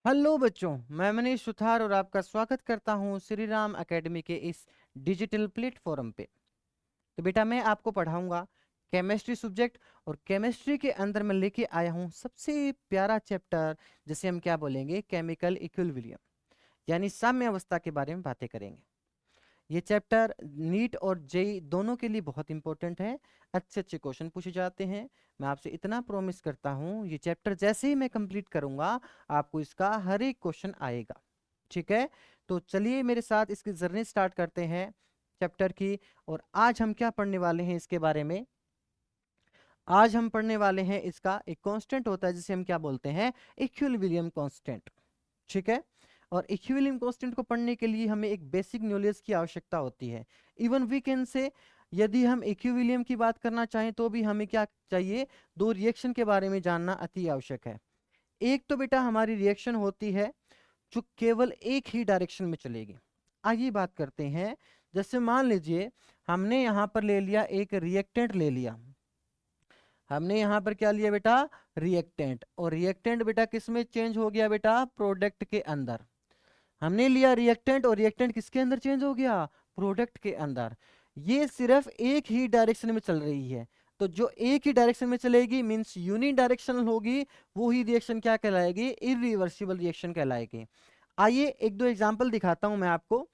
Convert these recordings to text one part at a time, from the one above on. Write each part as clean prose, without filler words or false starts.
Hello बच्चों, मैं मनीष सुथार और आपका स्वागत करता हूं श्री राम एकेडमी के इस डिजिटल प्लेटफॉर्म पे। तो बेटा मैं आपको पढ़ाऊंगा केमिस्ट्री सब्जेक्ट। और केमिस्ट्री के अंदर मैं लेके आया हूं सबसे प्यारा चैप्टर, जिसे हम क्या बोलेंगे, केमिकल इक्विलिब्रियम, यानी साम्य अवस्था के बारे में बातें करेंगे। ये चैप्टर नीट और जेई दोनों के लिए बहुत इंपॉर्टेंट है। अच्छे अच्छे क्वेश्चन पूछे जाते हैं। मैं आपसे इतना प्रॉमिस करता हूँ, ये चैप्टर जैसे ही मैं कंप्लीट करूंगा आपको इसका हर एक क्वेश्चन आएगा। ठीक है, तो चलिए मेरे साथ इसकी जर्नी स्टार्ट करते हैं चैप्टर की। और आज हम क्या पढ़ने वाले हैं इसके बारे में। आज हम पढ़ने वाले हैं इसका एक कांस्टेंट होता है जिसे हम क्या बोलते हैं, इक्विलिब्रियम कांस्टेंट। ठीक है, और इक्विलिब्रियम कांस्टेंट को पढ़ने के लिए हमें एक बेसिक नॉलेज की आवश्यकता होती है। इवन वी कैन से, यदि हम इक्विलिब्रियम की बात करना चाहें तो भी हमें क्या चाहिए, दो रिएक्शन के बारे में जानना अति आवश्यक है। एक तो बेटा हमारी रिएक्शन होती है जो केवल एक ही डायरेक्शन में चलेगी। आइए बात करते हैं। जैसे मान लीजिए हमने यहाँ पर ले लिया एक रिएक्टेंट ले लिया। हमने यहाँ पर क्या लिया बेटा, रिएक्टेंट। और रिएक्टेंट बेटा किस में चेंज हो गया बेटा, प्रोडक्ट के अंदर। हमने लिया रिएक्टेंट और रिएक्टेंट किसके अंदर चेंज हो गया, प्रोडक्ट के अंदर। ये सिर्फ एक ही डायरेक्शन में चल रही है। तो जो एक ही डायरेक्शन में चलेगी मींस यूनि डायरेक्शनल होगी, वो ही रिएक्शन क्या कहलाएगी, इरिवर्सिबल रिएक्शन कहलाएगी। आइए एक दो एग्जांपल दिखाता हूं मैं आपको।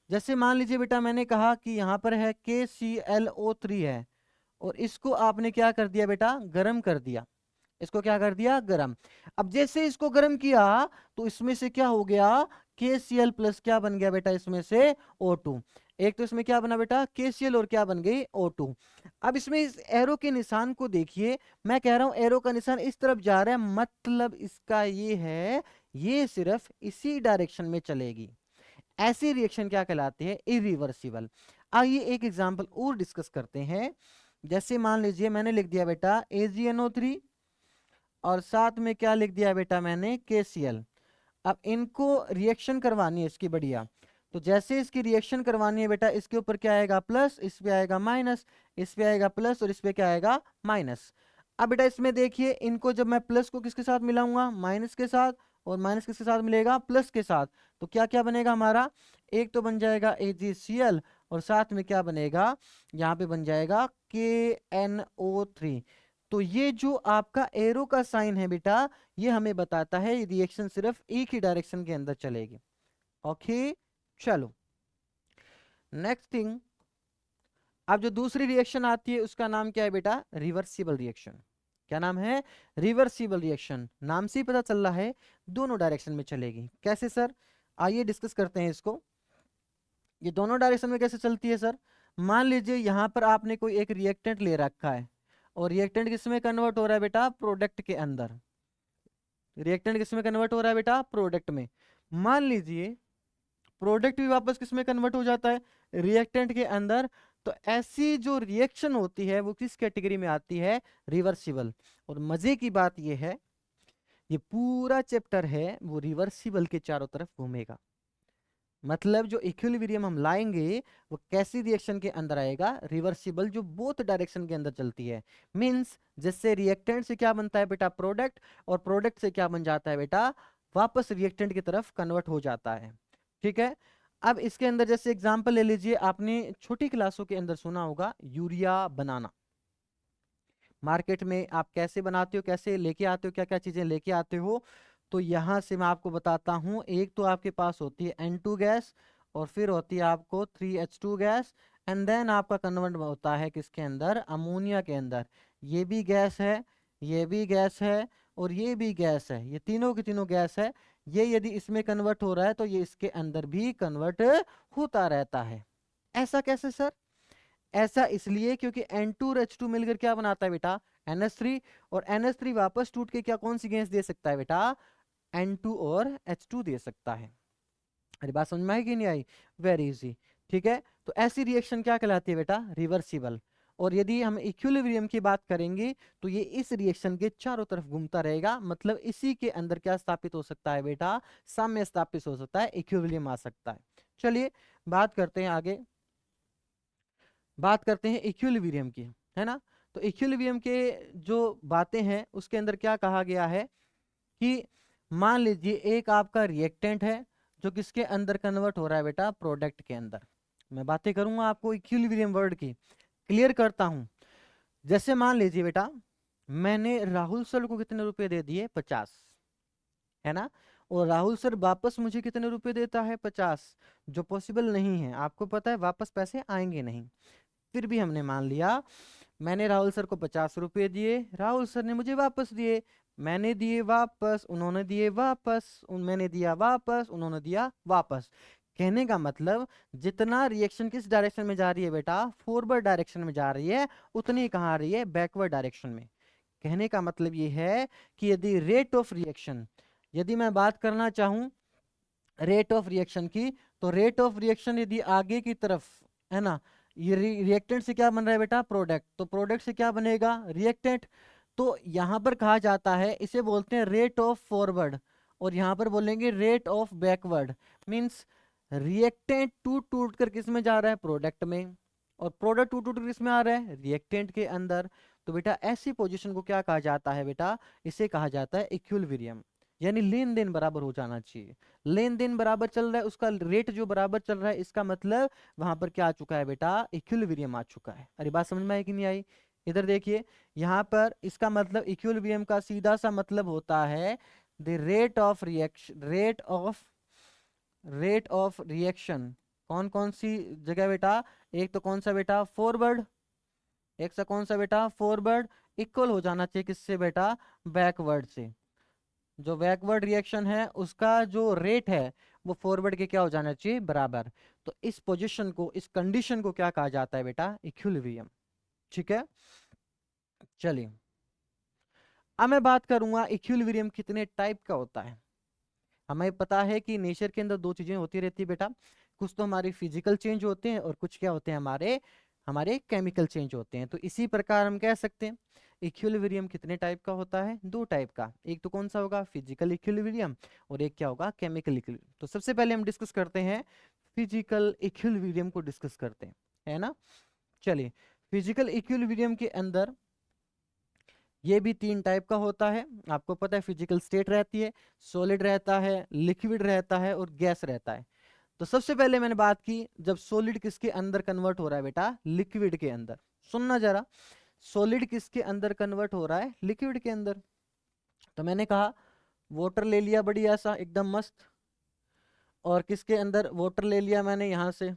जैसे मान लीजिए बेटा मैंने कहा कि यहाँ पर है KClO3 है, और इसको आपने क्या कर दिया बेटा, गर्म कर दिया। इसको क्या कर दिया, गर्म। अब जैसे इसको गर्म किया तो इसमें से क्या हो गया, KCl प्लस क्या बन गया बेटा, इसमें से O2। एक तो इसमें क्या बना बेटा, KCl, और क्या बन गई, O2। अब इसमें इस एरो के निशान को देखिए। मैं कह रहा हूं एरो का निशान इस तरफ जा रहा है, मतलब इसका ये है, ये सिर्फ इसी डायरेक्शन में चलेगी। ऐसी रिएक्शन क्या कहलाती है, इरिवर्सिबल। आइए एक एग्जांपल और डिस्कस करते हैं। जैसे मान लीजिए मैंने लिख दिया बेटा AgNO3, और साथ में क्या लिख दिया बेटा मैंने, KCl। अब इनको रिएक्शन करवानी है इसकी, बढ़िया। तो जैसे इसकी रिएक्शन करवानी है बेटा, इसके ऊपर क्या आएगा, प्लस, इस पे आएगा माइनस, इस पे आएगा प्लस, और इस पे क्या आएगा, माइनस। अब बेटा इसमें देखिए, इनको जब मैं प्लस को किसके साथ मिलाऊंगा, माइनस के साथ, और माइनस किसके साथ मिलेगा, प्लस के साथ। तो क्या क्या बनेगा हमारा, एक तो बन जाएगा AgCl, और साथ में क्या बनेगा, यहाँ पे बन जाएगा KNO3। तो ये जो आपका एरो का साइन है बेटा, ये हमें बताता है रिएक्शन सिर्फ एक ही डायरेक्शन के अंदर चलेगी। ओके, चलो नेक्स्ट थिंग। अब जो दूसरी रिएक्शन आती है उसका नाम क्या है बेटा, रिवर्सिबल रिएक्शन। क्या नाम है, रिवर्सिबल रिएक्शन। नाम से ही पता चल रहा है दोनों डायरेक्शन में चलेगी। कैसे सर, आइए डिस्कस करते हैं इसको। ये दोनों डायरेक्शन में कैसे चलती है सर। मान लीजिए यहाँ पर आपने कोई एक रिएक्टेंट ले रखा है, और रिएक्टेंट किस में कन्वर्ट हो रहा है बेटा, प्रोडक्ट के अंदर। रिएक्टेंट किस में कन्वर्ट हो रहा है बेटा, प्रोडक्ट में। मान लीजिए प्रोडक्ट भी वापस किस में कन्वर्ट हो जाता है, रिएक्टेंट के अंदर। तो ऐसी जो रिएक्शन होती है वो किस कैटेगरी में आती है, रिवर्सिबल। और मजे की बात ये है, ये पूरा चैप्टर है वो रिवर्सिबल के चारों तरफ घूमेगा। मतलब जो इक्विलिब्रियम हम लाएंगे वो कैसी रिएक्शन के अंदर आएगा, रिवर्सिबल, जो बोथ डायरेक्शन के अंदर चलती है। मींस जिससे रिएक्टेंट से क्या बनता है बेटा, प्रोडक्ट, और प्रोडक्ट से क्या बन जाता है बेटा, वापस रिएक्टेंट की तरफ कन्वर्ट हो जाता है। ठीक है, अब इसके अंदर जैसे एग्जांपल ले लीजिए, आपने छोटी क्लासों के अंदर सुना होगा यूरिया बनाना। मार्केट में आप कैसे बनाते हो, कैसे लेके आते हो, क्या क्या चीजें लेके आते हो। तो यहां से मैं आपको बताता हूं, एक तो आपके पास होती है N2 गैस, और फिर होती है आपको 3H2 गैस, एंड देन आपका कन्वर्ट होता है किसके अंदर, अमोनिया के अंदर। ये भी गैस है, ये भी गैस है, और ये भी गैस है। ये तीनों की तीनों गैस है। ये यदि इसमें कन्वर्ट हो रहा है तो ये इसके अंदर भी कन्वर्ट होता रहता है। ऐसा कैसे सर, ऐसा इसलिए क्योंकि N2 और H2 मिलकर क्या बनाता है बेटा, NH3। और NH3 वापस टूट के क्या कौन सी गैस दे सकता है बेटा, N2 और H2 दे सकता है। अरे बात समझ में आई कि नहीं आई, वेरी इजी। ठीक है, तो ऐसी रिएक्शन क्या कहलाती है बेटा, रिवर्सिबल। और यदि हम इक्विलिब्रियम की बात करेंगे तो ये इस रिएक्शन के चारों तरफ घूमता रहेगा। मतलब इसी के अंदर क्या स्थापित हो सकता है बेटा, साम्य स्थापित हो सकता है, इक्विलिब्रियम आ सकता है। चलिए बात करते हैं आगे, बात करते हैं इक्विलिब्रियम की, है ना। तो इक्विलिब्रियम के जो बातें हैं उसके अंदर क्या कहा गया है कि मान लीजिए एक आपका रिएक्टेंट है जो किसके अंदर कन्वर्ट हो रहा है बेटा, प्रोडक्ट के अंदर। मैं बातें करूंगा आपको इक्विलिब्रियम वर्ड की, क्लियर करता हूं। जैसे मान लीजिए बेटा, मैंने राहुल सर को कितने रुपए दे दिए, 50, है ना, और राहुल सर वापस मुझे कितने रुपए देता है, 50, जो पॉसिबल नहीं है, आपको पता है वापस पैसे आएंगे नहीं। फिर भी हमने मान लिया, मैंने राहुल सर को 50 रुपए दिए, राहुल सर ने मुझे वापस दिए, मैंने दिए वापस, उन्होंने दिए वापस, मैंने दिया वापस, उन्होंने दिया वापस। कहने का मतलब जितना रिएक्शन किस डायरेक्शन में जा रही है बेटा, फॉरवर्ड डायरेक्शन में जा रही है, उतनी कहाँ आ रही है, बैकवर्ड डायरेक्शन में। कहने का मतलब ये है कि यदि रेट ऑफ रिएक्शन, यदि मैं बात करना चाहूं रेट ऑफ रिएक्शन की, तो रेट ऑफ रिएक्शन यदि आगे की तरफ है ना, ये रिएक्टेंट से क्या बन रहा है बेटा, प्रोडक्ट, तो प्रोडक्ट से क्या बनेगा, रिएक्टेंट। तो यहां पर कहा जाता है, इसे बोलते हैं रेट ऑफ फॉरवर्ड, और यहां पर बोलेंगे rate of backward. Means reactant टूट टूट कर किस में जा रहा है, प्रोडक्ट में, और प्रोडक्ट टूट टूट कर किस में आ रहा है, रिएक्टेंट के अंदर। तो बेटा ऐसी पोजीशन को क्या कहा जाता है बेटा, इसे कहा जाता है इक्विलिब्रियम, यानी लेन देन बराबर हो जाना चाहिए। लेन देन बराबर चल रहा है, उसका रेट जो बराबर चल रहा है, इसका मतलब वहां पर क्या आ चुका है बेटा, इक्विलिब्रियम आ चुका है। अरे बात समझ में आई कि नहीं आई? इधर देखिए, यहाँ पर इसका मतलब इक्विलिब्रियम का सीधा सा मतलब होता है the rate of reaction, rate of reaction. कौन कौन सी जगह बेटा, एक तो कौन सा बेटा, फॉरवर्ड, एक सा कौन सा बेटा, फॉरवर्ड, इक्वल हो जाना चाहिए किससे बेटा, बैकवर्ड से। जो बैकवर्ड रिएक्शन है उसका जो रेट है वो फॉरवर्ड के क्या हो जाना चाहिए, बराबर। तो इस पोजीशन को, इस कंडीशन को क्या कहा जाता है बेटा, इक्विलिब्रियम। ठीक है, चलिए अब मैं बात करूंगा इक्विलिब्रियम कितने टाइप का होता है। हमें पता है कि नेचर के अंदर दो चीजें होती रहती है बेटा, कुछ तो हमारे फिजिकल चेंज होते हैं और कुछ क्या होते हैं, हमारे हमारे केमिकल चेंज होते हैं। तो इसी प्रकार हम कह सकते हैं इक्विलिब्रियम कितने टाइप का होता है, दो टाइप का। एक तो कौन सा होगा, फिजिकल इक्विलिब्रियम, और एक क्या होगा, केमिकल इक्विलिब्रियम। तो सबसे पहले हम डिस्कस करते हैं फिजिकल इक्विलिब्रियम को, डिस्कस करते हैं, है ना। चलिए, फिजिकल इक्विलिब्रियम के अंदर ये भी तीन टाइप का होता है। आपको पता है फिजिकल स्टेट रहती है, सॉलिड रहता है, लिक्विड रहता है और गैस रहता है। तो सबसे पहले मैंने बात की, जब सॉलिड किसके अंदर कन्वर्ट हो रहा है बेटा, लिक्विड के अंदर। सुनना जरा, सॉलिड किसके अंदर कन्वर्ट हो रहा है, लिक्विड के अंदर। तो मैंने कहा वाटर ले लिया बढ़िया सा एकदम मस्त, और किसके अंदर वाटर ले लिया मैंने, यहां से,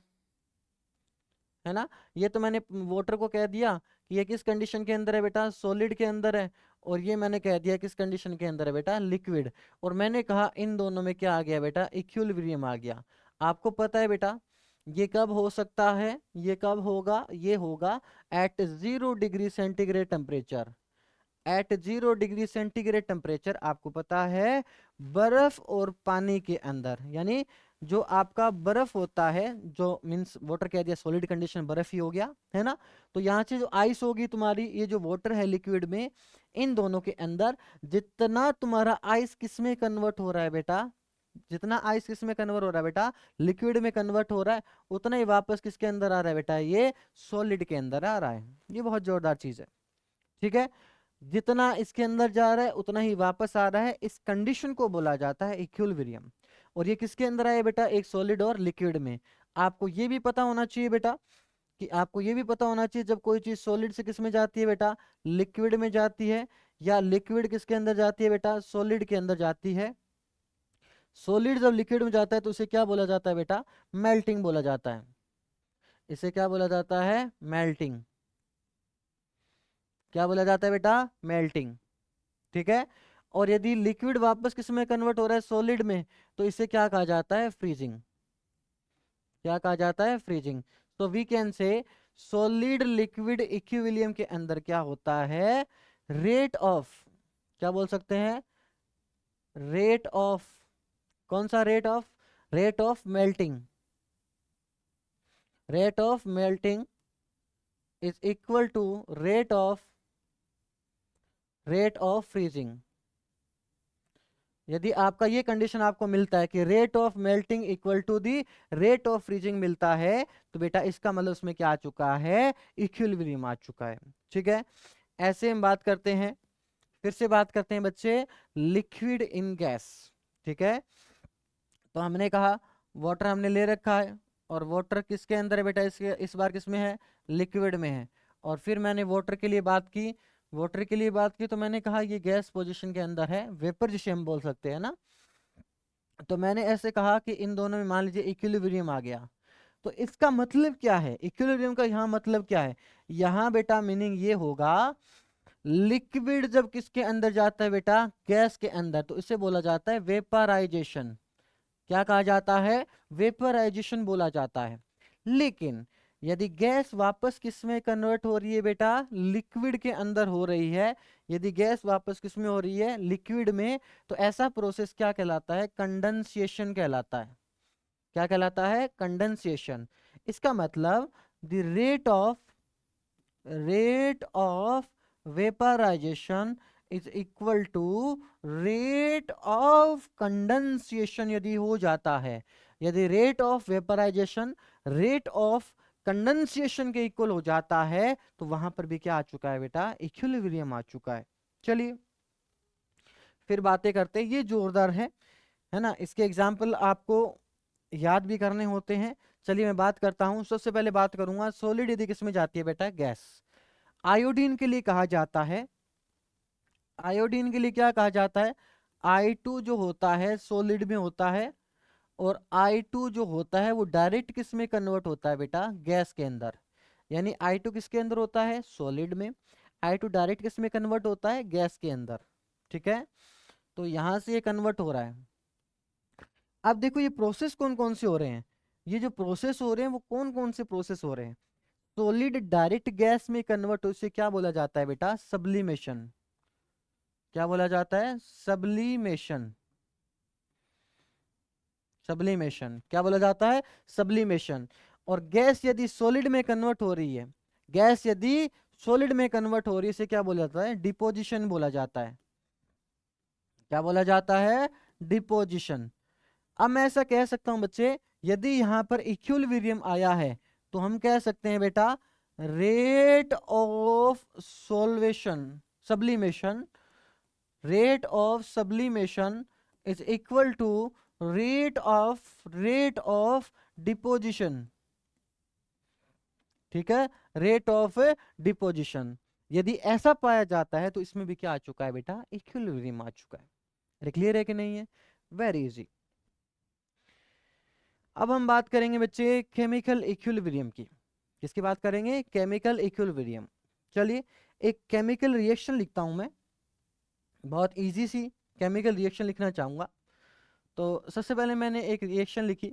है ना। ये तो मैंने वाटर को कह दिया कि ये किस कंडीशन के अंदर है बेटा, सॉलिड के अंदर है, और ये मैंने कह दिया किस कंडीशन के अंदर है बेटा, लिक्विड। और मैंने कहा इन दोनों में क्या आ गया बेटा, इक्विलिब्रियम आ गया। आपको पता है बेटा ये कब हो सकता है, ये कब होगा, ये होगा at 0 degree centigrade temperature. At 0 degree centigrade temperature, आपको पता है बर्फ और पानी के अंदर, यानी जो आपका बर्फ होता है, जो मीन्स वाटर कह दिया, सॉलिड कंडीशन बर्फ ही हो गया, है ना। तो यहाँ से जो आइस होगी तुम्हारी, ये जो वाटर है लिक्विड में, इन दोनों के अंदर जितना तुम्हारा आइस किस में कन्वर्ट हो रहा है बेटा, जितना आइस किस में कन्वर्ट हो रहा है बेटा, लिक्विड में कन्वर्ट हो रहा है, उतना ही वापस किसके अंदर आ रहा है बेटा, ये सॉलिड के अंदर आ रहा है। ये बहुत जोरदार चीज है, ठीक है। जितना इसके अंदर जा रहा है उतना ही वापस आ रहा है, इस कंडीशन को बोला जाता है इक्विलिब्रियम। और ये किसके अंदर आया बेटा, एक सॉलिड और लिक्विड में। आपको ये भी पता होना चाहिए बेटा, कि आपको ये भी पता होना चाहिए जब कोई चीज सॉलिड से किस में जाती है बेटा, लिक्विड में जाती है, या लिक्विड किसके अंदर जाती है बेटा, सॉलिड के अंदर जाती है। सॉलिड जब लिक्विड में जाता है तो उसे क्या बोला जाता है बेटा, मेल्टिंग बोला जाता है। इसे क्या बोला जाता है, मेल्टिंग। क्या बोला जाता है बेटा, मेल्टिंग, ठीक है। और यदि लिक्विड वापस किस में कन्वर्ट हो रहा है, सॉलिड में, तो इसे क्या कहा जाता है, फ्रीजिंग। क्या कहा जाता है, फ्रीजिंग। तो we can say solid liquid equilibrium के अंदर क्या होता है, रेट ऑफ, क्या बोल सकते हैं, रेट ऑफ, कौन सा rate of, rate of melting, rate of melting is equal to rate of freezing. यदि आपका ये कंडीशन आपको मिलता है कि rate of melting equal to the rate of freezing मिलता है, तो बेटा इसका मतलब उसमें क्या आ चुका है, इक्विलिब्रियम आ चुका है, ठीक है। ऐसे हम बात करते हैं फिर से बात करते हैं बच्चे लिक्विड इन गैस। ठीक है, तो हमने कहा वाटर हमने ले रखा है, और वाटर किसके अंदर है बेटा, इसके इस बार किस में है, लिक्विड में है। और फिर मैंने वाटर के लिए बात की, वाटर के लिए बात की तो मैंने कहा ये गैस पोजीशन के अंदर है, वेपर जिसे हम बोल सकते हैं ना। तो मैंने ऐसे कहा कि इन दोनों में मान लीजिए इक्विलिब्रियम आ गया। तो इसका मतलब क्या है, इक्विलिब्रियम का यहाँ मतलब क्या है, यहाँ बेटा मीनिंग ये होगा लिक्विड जब किसके अंदर जाता है बेटा, गैस के अंदर, तो इसे बोला जाता है वेपराइजेशन। क्या कहा जाता है, वेपराइजेशन बोला जाता है। लेकिन यदि गैस वापस किस में कन्वर्ट हो रही है बेटा, लिक्विड के अंदर हो रही है, यदि गैस वापस किस में हो रही है, लिक्विड में, तो ऐसा प्रोसेस क्या कहलाता है, कंडेंसेशन कहलाता है। क्या कहलाता है, कंडेंसेशन। इसका मतलब the rate of vaporisation is equal to rate of condensation यदि हो जाता है, यदि rate of vaporisation rate of condensation के इक्वल हो जाता है, तो वहां पर भी क्या आ चुका है बेटा, इक्विलिब्रियम आ चुका है। चलिए फिर बातें करते हैं, ये जोरदार है ना, इसके एग्जाम्पल आपको याद भी करने होते हैं। चलिए मैं बात करता हूं, सबसे पहले बात करूंगा सॉलिड यदि किस में जाती है बेटा, गैस। आयोडीन के लिए कहा जाता है, आयोडीन के लिए क्या कहा जाता है, I2 जो होता है सॉलिड में होता है, और I2 जो होता है वो डायरेक्ट किस में कन्वर्ट होता है बेटा, गैस के अंदर। यानी I2 किसके अंदर होता है, सॉलिड में, I2 डायरेक्ट किस में कन्वर्ट होता है, गैस के अंदर। ठीक है, तो यहां से ये कन्वर्ट हो रहा है। अब देखो ये प्रोसेस कौन कौन से हो रहे हैं, ये जो प्रोसेस हो रहे हैं वो कौन कौन से प्रोसेस हो रहे हैं। सॉलिड डायरेक्ट गैस में कन्वर्ट, उसे क्या बोला जाता है बेटा, सब्लिमेशन। क्या बोला जाता है, सब्लिमेशन। सब्लिमेशन क्या बोला जाता है, सब्लिमेशन। और गैस यदि सॉलिड में कन्वर्ट हो रही है, गैस यदि सॉलिड में कन्वर्ट हो रही है, इसे क्या बोला जाता है, डिपोजिशन बोला जाता है। क्या बोला जाता है, डिपोजिशन। अब मैं ऐसा कह सकता हूं बच्चे, यदि यहां पर इक्विलिब्रियम आया है, तो हम कह सकते हैं बेटा rate of solvation, sublimation, rate of sublimation is equal to rate of deposition. ठीक है, रेट ऑफ डिपोजिशन। यदि ऐसा पाया जाता है तो इसमें भी क्या आ चुका है बेटा, इक्विलिब्रियम आ चुका है। अरे क्लियर है कि नहीं है, वेरी इजी। अब हम बात करेंगे बच्चे केमिकल इक्विलिब्रियम की। किसकी बात करेंगे, केमिकल इक्विलिब्रियम। चलिए एक केमिकल रिएक्शन लिखता हूं मैं, बहुत इजी सी केमिकल रिएक्शन लिखना चाहूंगा। तो सबसे पहले मैंने एक रिएक्शन लिखी,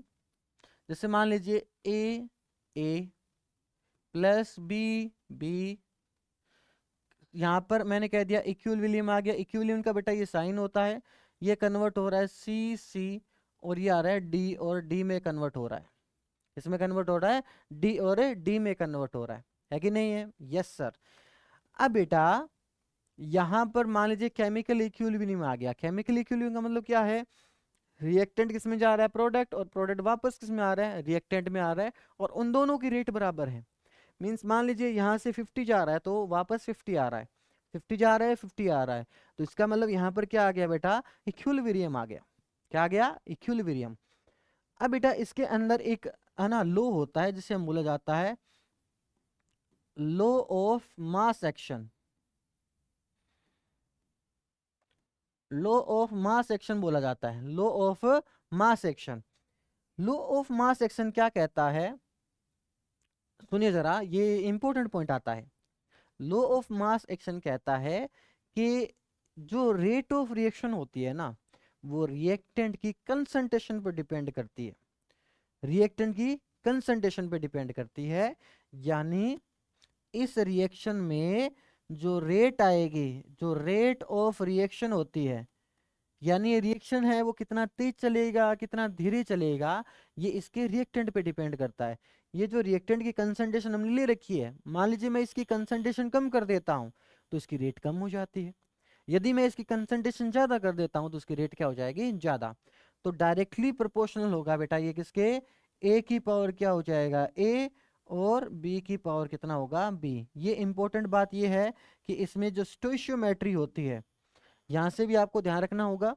जैसे मान लीजिए ए प्लस बी, यहाँ पर मैंने कह दिया इक्विलिब्रियम आ गया। इक्विलिब्रियम का बेटा ये साइन होता है, ये कन्वर्ट हो रहा है सी, और ये आ रहा है डी, और डी में कन्वर्ट हो रहा है, इसमें कन्वर्ट हो रहा है डी, और डी में कन्वर्ट हो रहा है कि नहीं है, यस सर। अब बेटा यहां पर मान लीजिए केमिकल इक्विलिब्रियम आ गया। केमिकल इक्विलिब्रियम का मतलब क्या है, रिएक्टेंट किस में जा रहा है, प्रोडक्ट, और प्रोडक्ट वापस किस में आ रहा है, रिएक्टेंट में आ रहा है, और उन दोनों की रेट बराबर है। मींस मान लीजिए यहाँ से 50 जा रहा है तो वापस 50 आ रहा है, 50 जा रहा है 50 आ रहा है, तो इसका मतलब यहाँ पर क्या आ गया बेटा, इक्विलिब्रियम आ गया। क्या आ गया, इक्विलिब्रियम। अब बेटा इसके अंदर एक है ना लो होता है, जिसे हम बोला जाता है law of mass action. Law of mass action बोला जाता है, law of mass action. Law of mass action क्या कहता है, सुनिए जरा, ये इंपॉर्टेंट पॉइंट आता है। लो ऑफ मास एक्शन कहता है कि जो रेट ऑफ रिएक्शन होती है ना, वो रिएक्टेंट की कंसंट्रेशन पर डिपेंड करती है, रिएक्टेंट की कंसंट्रेशन पे डिपेंड करती है। यानी इस रिएक्शन में जो रेट आएगी, जो रेट ऑफ रिएक्शन होती है, यानी ये रिएक्शन है वो कितना तेज चलेगा कितना धीरे चलेगा, ये इसके रिएक्टेंट पे डिपेंड करता है। ये जो रिएक्टेंट की कंसंट्रेशन हमने ले रखी है, मान लीजिए मैं इसकी कंसंट्रेशन कम कर देता हूँ तो इसकी रेट कम हो जाती है, यदि मैं इसकी कंसंट्रेशन ज्यादा कर देता हूँ तो उसकी रेट क्या हो जाएगी, ज्यादा। तो डायरेक्टली प्रोपोर्शनल होगा बेटा ये किसके, ए की पावर क्या हो जाएगा ए, और बी की पावर कितना होगा बी। ये इंपॉर्टेंट बात ये है कि इसमें जो स्टोइशियोमेट्री होती है, यहां से भी आपको ध्यान रखना होगा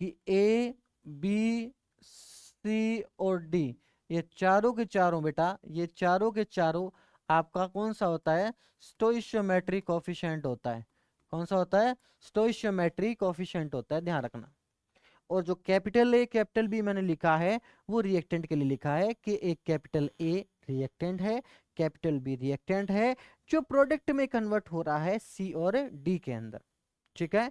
कि ए बी सी और डी, ये चारों के चारों बेटा, ये चारों के चारों आपका कौन सा होता है, स्टोइशियोमेट्री कोफिशिएंट होता है। कौन सा होता है, स्टोइशियोमेट्री कोफिशिएंट होता है, ध्यान रखना। और जो कैपिटल ए कैपिटल बी मैंने लिखा है वो रिएक्टेंट के लिए लिखा है कि एक कैपिटल ए रिएक्टेंट है, कैपिटल बी रिएक्टेंट है, जो प्रोडक्ट में कन्वर्ट हो रहा है सी और डी के अंदर। ठीक है।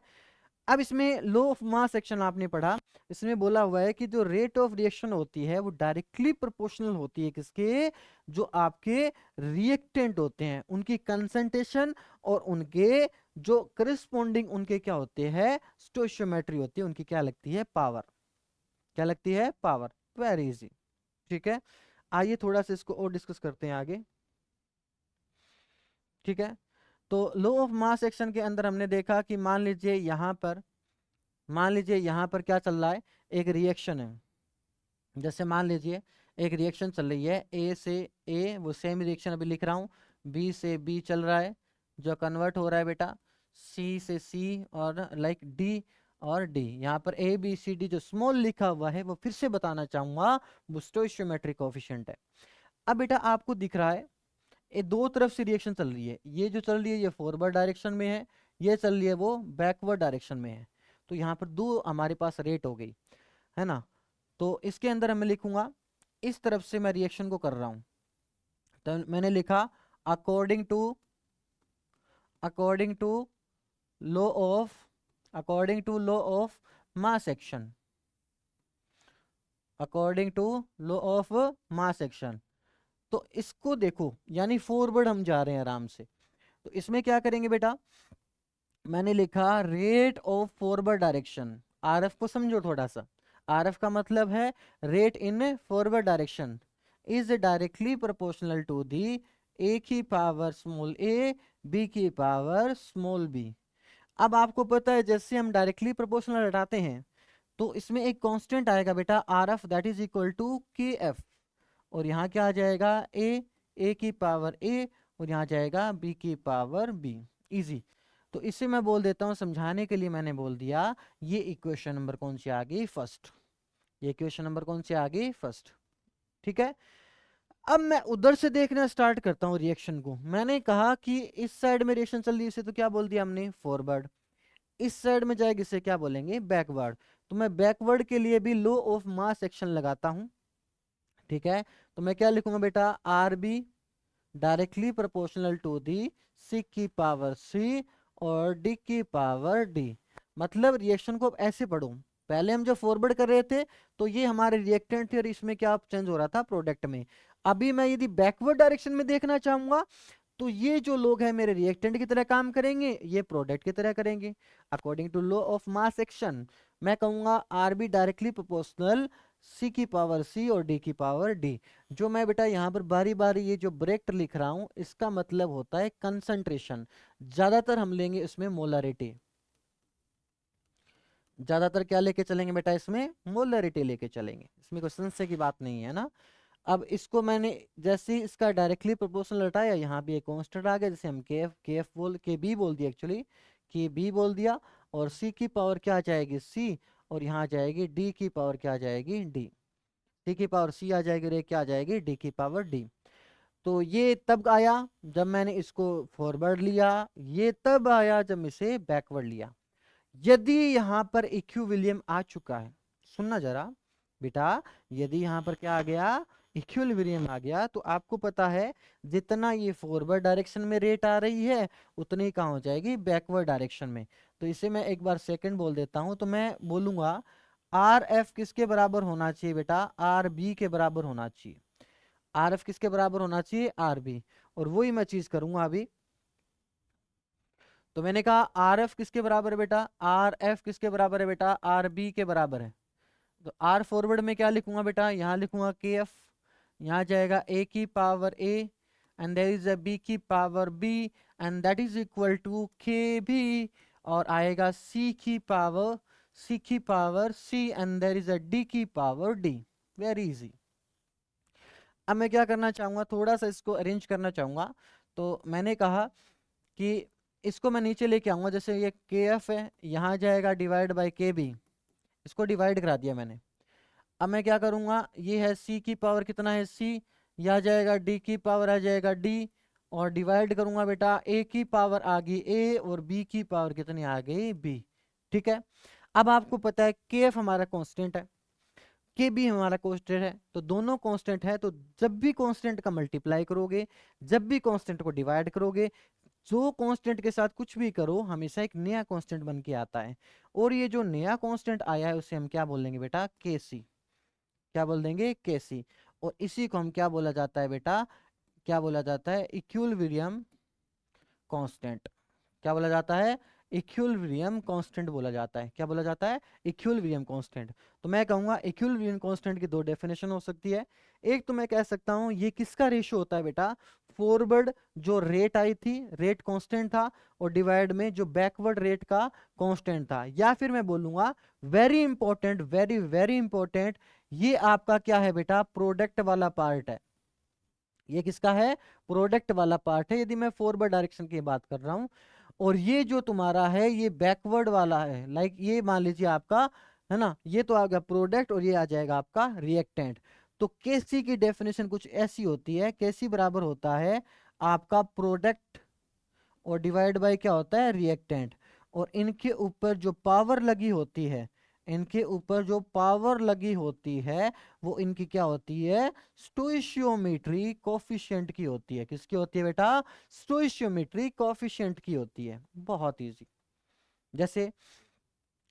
अब इसमें लो ऑफ मास सेक्शन आपने पढ़ा, इसमें बोला हुआ है कि जो रेट ऑफ रिएक्शन होती है वो डायरेक्टली प्रोपोर्शनल होती है किसके, जो आपके रिएक्टेंट होते हैं उनकी कंसंट्रेशन और उनके जो करस्पॉन्डिंग उनके क्या होते हैं, स्टोइशियोमेट्री होती है, उनकी क्या लगती है, पावर। क्या लगती है, पावर। Very easy. ठीक है, आइए थोड़ा सा इसको और डिस्कस करते हैं आगे। ठीक है, तो लो ऑफ मास एक्शन के अंदर हमने देखा कि मान लीजिए यहां पर क्या चल रहा है, एक रिएक्शन है। जैसे मान लीजिए एक रिएक्शन चल रही है ए से ए, वो सेम रिएक्शन अभी लिख रहा हूँ, बी से बी चल रहा है जो कन्वर्ट हो रहा है बेटा सी से सी, और लाइक डी और डी। यहाँ पर ए बी सी डी जो स्मॉल लिखा हुआ है वो फिर से बताना चाहूंगा, वो स्टोइशियोमेट्रिक कोएफिशिएंट है। अब बेटा आपको दिख रहा है ये दो तरफ से रिएक्शन चल रही है, ये जो चल रही है ये फॉरवर्ड डायरेक्शन में है, ये चल रही है वो बैकवर्ड डायरेक्शन में है। तो यहाँ पर दो हमारे पास रेट हो गई, है ना। तो इसके अंदर मैं लिखूंगा, इस तरफ से मैं रिएक्शन को कर रहा हूं, तो मैंने लिखा according to according to law of mass action, according to law of mass action. तो इसको देखो, यानी फॉरवर्ड हम जा रहे हैं आराम से। तो इसमें क्या करेंगे बेटा, मैंने लिखा rate of forward direction. RF को समझो थोड़ा सा, आरएफ का मतलब है rate in forward direction is directly proportional to the A की पावर स्मॉल ए बी की पावर स्मॉल बी। अब आपको पता है जैसे हम डायरेक्टली प्रोपोर्शनल हटाते हैं तो इसमें एक कांस्टेंट आएगा बेटा R F, that is equal to K F, और यहाँ क्या आ जाएगा ए की पावर ए, और यहाँ जाएगा बी की पावर बी। इजी। तो इसे मैं बोल देता हूँ, समझाने के लिए मैंने बोल दिया ये इक्वेशन नंबर कौन सी आ गई, फर्स्ट। ये इक्वेशन नंबर कौन सी आ गई, फर्स्ट। ठीक है, अब मैं उधर से देखना स्टार्ट करता हूँ रिएक्शन को। मैंने कहा कि इस साइड में रिएक्शन चल रही है, इसे तो क्या बोल दिया हमने, फॉरवर्ड। इस साइड में जाएगी इसे क्या बोलेंगे, बैकवर्ड। तो मैं बैकवर्ड के लिए भी लो ऑफ मास एक्शन लगाता हूं। ठीक है, तो मैं क्या लिखूंगा बेटा, R B directly proportional to the C की पावर सी और डी की पावर डी। मतलब रिएक्शन को अब ऐसे पढ़ो, पहले हम जो फॉरवर्ड कर रहे थे तो ये हमारे रिएक्टेंट थे और इसमें क्या चेंज हो रहा था, प्रोडक्ट में। अभी मैं यदि बैकवर्ड डायरेक्शन में देखना चाहूंगा तो ये जो लोग हैं मेरे रिएक्टेंट की तरह काम करेंगे, ये प्रोडक्ट की तरह करेंगे। According to law of mass action मैं कहूंगा R B directly proportional C की पावर सी और डी की पावर डी। जो मैं बेटा यहाँ पर बारी बारी ये जो ब्रेक्ट लिख रहा हूँ इसका मतलब होता है कंसंट्रेशन। ज्यादातर हम लेंगे इसमें मोलरिटी, ज्यादातर क्या लेके चलेंगे बेटा, इसमें मोलरिटी लेके चलेंगे, इसमें कोई संशय की बात नहीं है ना। अब इसको मैंने जैसे ही इसका डायरेक्टली प्रोपोर्शनल हटाया, यहाँ भी एक कांस्टेंट आ गया, जैसे हम के एफ बोल के बी बोल दिया, एक्चुअली के बी बोल दिया, और सी की पावर क्या आ जाएगी, सी, और यहाँ जाएगी डी की पावर क्या आ जाएगी, डी। सी की पावर सी आ जाएगी और क्या आ जाएगी, डी की पावर डी। तो ये तब आया जब मैंने इसको फॉरवर्ड लिया, ये तब आया जब इसे बैकवर्ड लिया। यदि यहाँ पर इक्विलिब्रियम आ चुका है, सुनना जरा बेटा, यदि यहाँ पर क्या आ गया, इक्विलिब्रियम आ गया, तो आपको पता है जितना ये फॉरवर्ड डायरेक्शन में रेट आ रही है उतनी कहाँ हो जाएगी, बैकवर्ड डायरेक्शन में। तो इसे मैं एक बार सेकंड बोल देता हूं, तो मैं बोलूंगा आर एफ किसके बराबर होना चाहिए बेटा, आर बी के बराबर होना चाहिए। आर एफ किसके बराबर होना चाहिए, आर बी। और वही मैं चीज करूंगा अभी। तो मैंने कहा आर एफ किसके बराबर है बेटा, आर एफ किसके बराबर है बेटा, आर बी के बराबर है। तो आर फॉरवर्ड में क्या लिखूंगा बेटा, यहाँ लिखूंगा के एफ, यहाँ जाएगा ए की power A, and there is a B की power B, and that is equal to K B, और आएगा सी की power C, and there is a D की पावर डी। Very easy. अब मैं क्या करना चाहूंगा, थोड़ा सा इसको अरेंज करना चाहूंगा। तो मैंने कहा कि इसको मैं नीचे लेके आऊंगा, जैसे ये के एफ है, यहाँ जाएगा डिवाइड बाई के बी, इसको डिवाइड करा दिया मैंने। अब मैं क्या करूंगा, ये है सी की पावर कितना है सी, यह आ जाएगा डी की पावर आ जाएगा डी, और डिवाइड करूंगा बेटा, ए की पावर आ गई ए और बी की पावर कितनी आ गई बी। ठीक है, अब आपको पता है के एफ हमारा कांस्टेंट है, के बी हमारा कांस्टेंट है, तो दोनों कांस्टेंट है, तो जब भी कांस्टेंट का मल्टीप्लाई करोगे, जब भी कांस्टेंट को डिवाइड करोगे, जो कांस्टेंट के साथ कुछ भी करो हमेशा एक नया कांस्टेंट बन के आता है, और ये जो नया कांस्टेंट आया है उसे हम क्या बोल देंगे बेटा, के सी। क्या बोल देंगे, के सी। और इसी को हम क्या बोला जाता है बेटा, क्या बोला जाता है, इक्विलिब्रियम कांस्टेंट। क्या बोला जाता है, इक्विलिब्रियम कांस्टेंट बोला जाता है। क्या बोला जाता है, इक्विलिब्रियम कांस्टेंट। तो मैं कहूंगा इक्विलिब्रियम कांस्टेंट की दो डेफिनेशन हो सकती है। एक तो मैं कह सकता हूं ये किसका रेशियो होता है बेटा, फॉरवर्ड जो रेट आई थी, रेट कांस्टेंट था, और डिवाइड में जो बैकवर्ड रेट का कांस्टेंट था। या फिर मैं बोलूंगा very important, very very important, ये आपका क्या है बेटा, प्रोडक्ट वाला पार्ट है। ये किसका है, प्रोडक्ट वाला पार्ट है, यदि मैं फॉरवर्ड डायरेक्शन की बात कर रहा हूं। और ये जो तुम्हारा है ये बैकवर्ड वाला है, लाइक ये मान लीजिए आपका है ना, ये तो आ गया प्रोडक्ट और ये आ जाएगा आपका रिएक्टेंट। तो केसी की डेफिनेशन कुछ ऐसी होती है, केसी बराबर होता है आपका प्रोडक्ट और डिवाइड बाय क्या होता है, रिएक्टेंट। और इनके ऊपर जो पावर लगी होती है, इनके ऊपर जो पावर लगी होती है वो इनकी क्या होती है, स्टोइशियोमेट्री कोफिशिएंट की होती है। किसकी होती है बेटा, स्टोइशियोमेट्री कोफिशिएंट की होती है। बहुत इजी। जैसे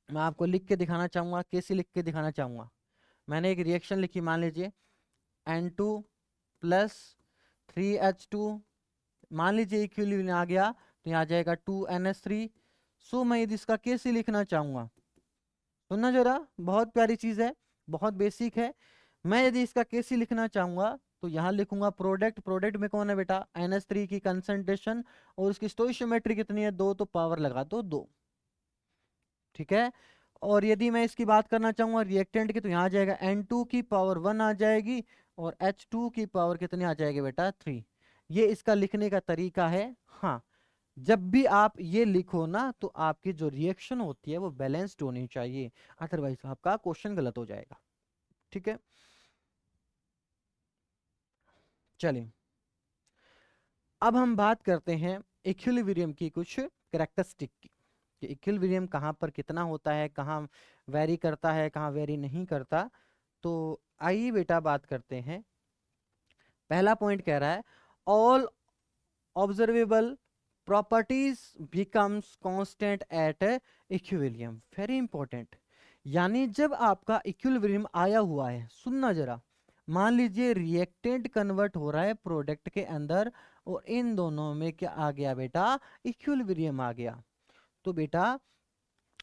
मैं आपको लिख के दिखाना चाहूंगा, कैसे लिख के दिखाना चाहूंगा, मैंने एक रिएक्शन लिखी, मान लीजिए N2 प्लस 3H2, मान लीजिए इक्विलिब्रियम आ गया, तो यहाँ आ जाएगा 2NH3। सो मैं यदि इसका कैसे लिखना चाहूंगा, सुनना जरा, बहुत प्यारी चीज है, बहुत बेसिक है। मैं यदि इसका कैसे लिखना चाहूंगा तो यहाँ लिखूंगा प्रोडक्ट, प्रोडक्ट में कौन है बेटा, NH3 की कंसंट्रेशन, और उसकी स्टोइशियोमेट्री कितनी है, 2, तो पावर लगा दो 2। ठीक है, और यदि मैं इसकी बात करना चाहूंगा रिएक्टेंट की, तो यहाँ आ जाएगा N2 की पावर 1 आ जाएगी, और H2 की पावर कितनी आ जाएगी बेटा 3। ये इसका लिखने का तरीका है। हाँ, जब भी आप ये लिखो ना तो आपकी जो रिएक्शन होती है वो बैलेंस्ड होनी चाहिए, अदरवाइज आपका क्वेश्चन गलत हो जाएगा। ठीक है, चलिए अब हम बात करते हैं इक्विलिब्रियम की कुछ कैरेक्टरिस्टिक की, कि इक्विलिब्रियम कहाँ पर कितना होता है, कहाँ वेरी करता है, कहाँ वेरी नहीं करता। तो आइए बेटा बात करते हैं। पहला पॉइंट कह रहा है all observable properties becomes constant at equilibrium. Very important, यानी जब आपका इक्विलिब्रियम आया हुआ है, सुनना जरा, मान लीजिए रिएक्टेंट कन्वर्ट हो रहा है प्रोडक्ट के अंदर, और इन दोनों में क्या आ गया बेटा, इक्विलिब्रियम आ गया। तो बेटा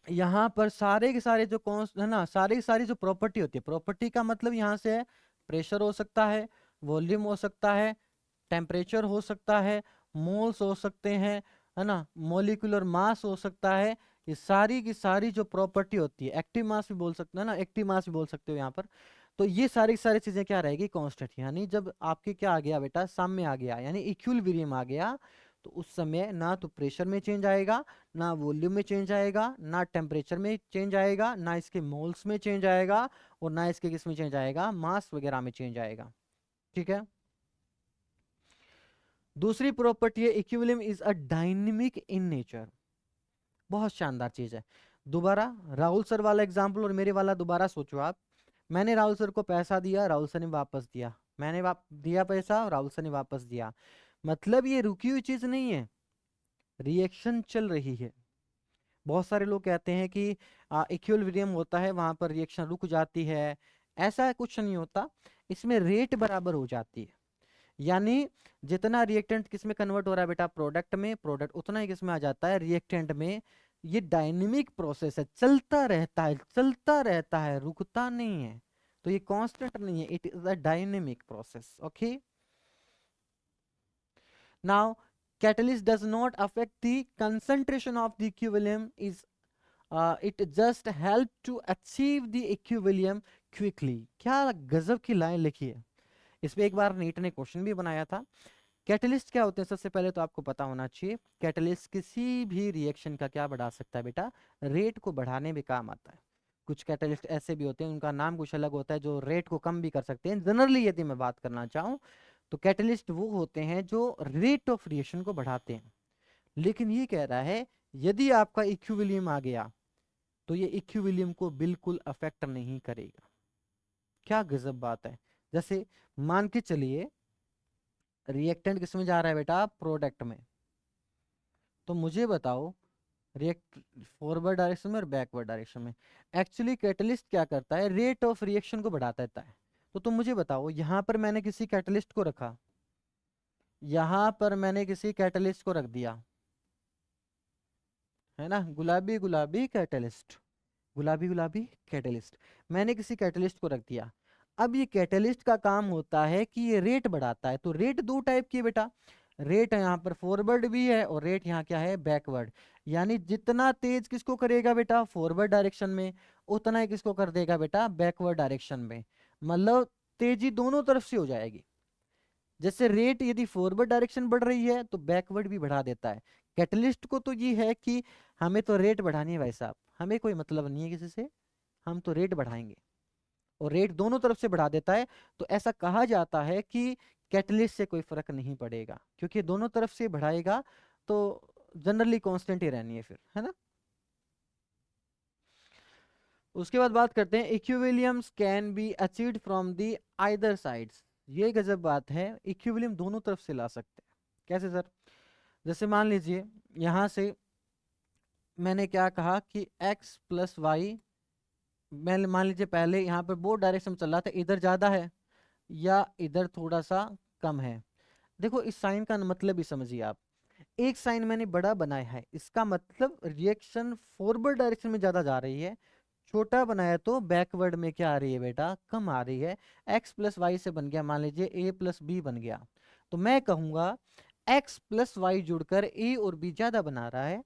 यहाँ पर सारे के सारे जो कौन है ना, सारी की सारी जो प्रॉपर्टी होती है, प्रॉपर्टी का मतलब यहाँ से है प्रेशर हो सकता है, वॉल्यूम हो सकता है, टेम्परेचर हो सकता है, मोल्स हो सकते हैं, है ना, मोलिकुलर मास हो सकता है। ये सारी की सारी जो प्रॉपर्टी होती है, एक्टिव मास भी बोल सकते हैं ना, एक्टिव मास भी बोल सकते हो यहाँ पर। तो ये सारी की सारी चीजें क्या रहेगी, कांस्टेंट। यानी जब आपके क्या आ गया बेटा, साम्य आ गया, यानी इक्विलिब्रियम आ गया, तो उस समय ना तो प्रेशर में चेंज आएगा, ना वॉल्यूम में चेंज आएगा, ना टेम्परेचर में चेंज आएगा, ना इसके मोल्स में चेंज आएगा, और ना इसके किस में चेंज आएगा, मास वगैरह में चेंज आएगा। ठीक है, दूसरी प्रॉपर्टी है equilibrium is a dynamic in nature. बहुत शानदार चीज है। दोबारा राहुल सर वाला एग्जांपल और मेरे वाला दोबारा सोचो आप। मैंने राहुल सर को पैसा दिया, राहुल सर ने वापस दिया, मैंने दिया पैसा, राहुल सर ने वापस दिया। मतलब ये रुकी हुई चीज नहीं है, रिएक्शन चल रही है। बहुत सारे लोग कहते हैं कि इक्विलिब्रियम होता है वहां पर रिएक्शन रुक जाती है, ऐसा कुछ नहीं होता। इसमें रेट बराबर हो जाती है, यानी जितना रिएक्टेंट किस में कन्वर्ट हो रहा है बेटा, प्रोडक्ट में, प्रोडक्ट उतना ही किस में आ जाता है, रिएक्टेंट में। ये डायनेमिक प्रोसेस है, चलता रहता है, चलता रहता है, रुकता नहीं है। तो ये कांस्टेंट नहीं है, it is a dynamic process. Okay, now catalyst does not affect the concentration of the equilibrium, is it just help to achieve the equilibrium quickly। क्या गजब की लाइन लिखी है। इस पे एक बार नीट ने क्वेश्चन भी बनाया था, कैटलिस्ट क्या होते हैं, सबसे पहले तो आपको पता होना चाहिए, कैटलिस्ट किसी भी रिएक्शन का क्या बढ़ा सकता है बेटा, रेट को बढ़ाने में काम आता है। कुछ कैटलिस्ट ऐसे भी होते हैं, उनका नाम कुछ अलग होता है, जो रेट को कम भी कर सकते हैं। जनरली यदि मैं बात करना चाहूँ तो कैटलिस्ट वो होते हैं जो रेट ऑफ रिएक्शन को बढ़ाते हैं। लेकिन ये कह रहा है यदि आपका इक्विलिब्रियम आ गया तो ये इक्विलिब्रियम को बिल्कुल अफेक्ट नहीं करेगा। क्या गजब बात है। जैसे मान के चलिए रिएक्टेंट किसमें जा रहा है बेटा, प्रोडक्ट में, तो मुझे बताओ रिएक्ट फॉरवर्ड डायरेक्शन में और बैकवर्ड डायरेक्शन में। एक्चुअली कैटलिस्ट क्या करता है, रेट ऑफ रिएक्शन को बढ़ाता रहता है। तो तुम मुझे बताओ, यहां पर मैंने किसी कैटलिस्ट को रखा, यहां पर मैंने किसी कैटलिस्ट को रख दिया, है ना, गुलाबी गुलाबी कैटलिस्ट, गुलाबी गुलाबी कैटलिस्ट, मैंने किसी कैटलिस्ट को रख दिया। अब ये कैटलिस्ट का काम होता है कि ये रेट बढ़ाता है। तो रेट दो टाइप की है बेटा, रेट यहाँ पर फॉरवर्ड भी है और रेट यहाँ क्या है, बैकवर्ड। यानी जितना तेज किसको करेगा बेटा, फॉरवर्ड डायरेक्शन में, उतना ही किसको कर देगा बेटा, बैकवर्ड डायरेक्शन में। मतलब तेजी दोनों तरफ से हो जाएगी। जैसे रेट यदि फॉरवर्ड डायरेक्शन बढ़ रही है तो बैकवर्ड भी बढ़ा देता है। कैटलिस्ट को तो ये है कि हमें तो रेट बढ़ानी है भाई साहब, हमें कोई मतलब नहीं है किसी से, हम तो रेट बढ़ाएंगे, और रेट दोनों तरफ से बढ़ा देता है। तो ऐसा कहा जाता है कि कैटलिस्ट से कोई फर्क नहीं पड़ेगा, क्योंकि दोनों तरफ से बढ़ाएगा तो जनरली कांस्टेंट ही रहनी है फिर, है ना। उसके बाद बात करते हैं equilibriums can be achieved from the either sides. ये गजब बात है, इक्विलिब्रियम दोनों तरफ से ला सकते हैं। कैसे सर, जैसे मान लीजिए यहां से मैंने क्या कहा कि x प्लस वाई, मैं मान लीजिए पहले यहाँ पर बोथ डायरेक्शन चल रहा था, इधर ज्यादा है या इधर थोड़ा सा कम है। देखो इस साइन का मतलब ही समझिए आप, एक साइन मैंने बड़ा बनाया है, इसका मतलब रिएक्शन फॉरवर्ड डायरेक्शन में ज्यादा जा रही है। छोटा बनाया तो बैकवर्ड में क्या आ रही है बेटा, कम आ रही है। x प्लस वाई से बन गया मान लीजिए a प्लस बी बन गया, तो मैं कहूंगा x प्लस वाई जुड़कर a और b ज्यादा बना रहा है,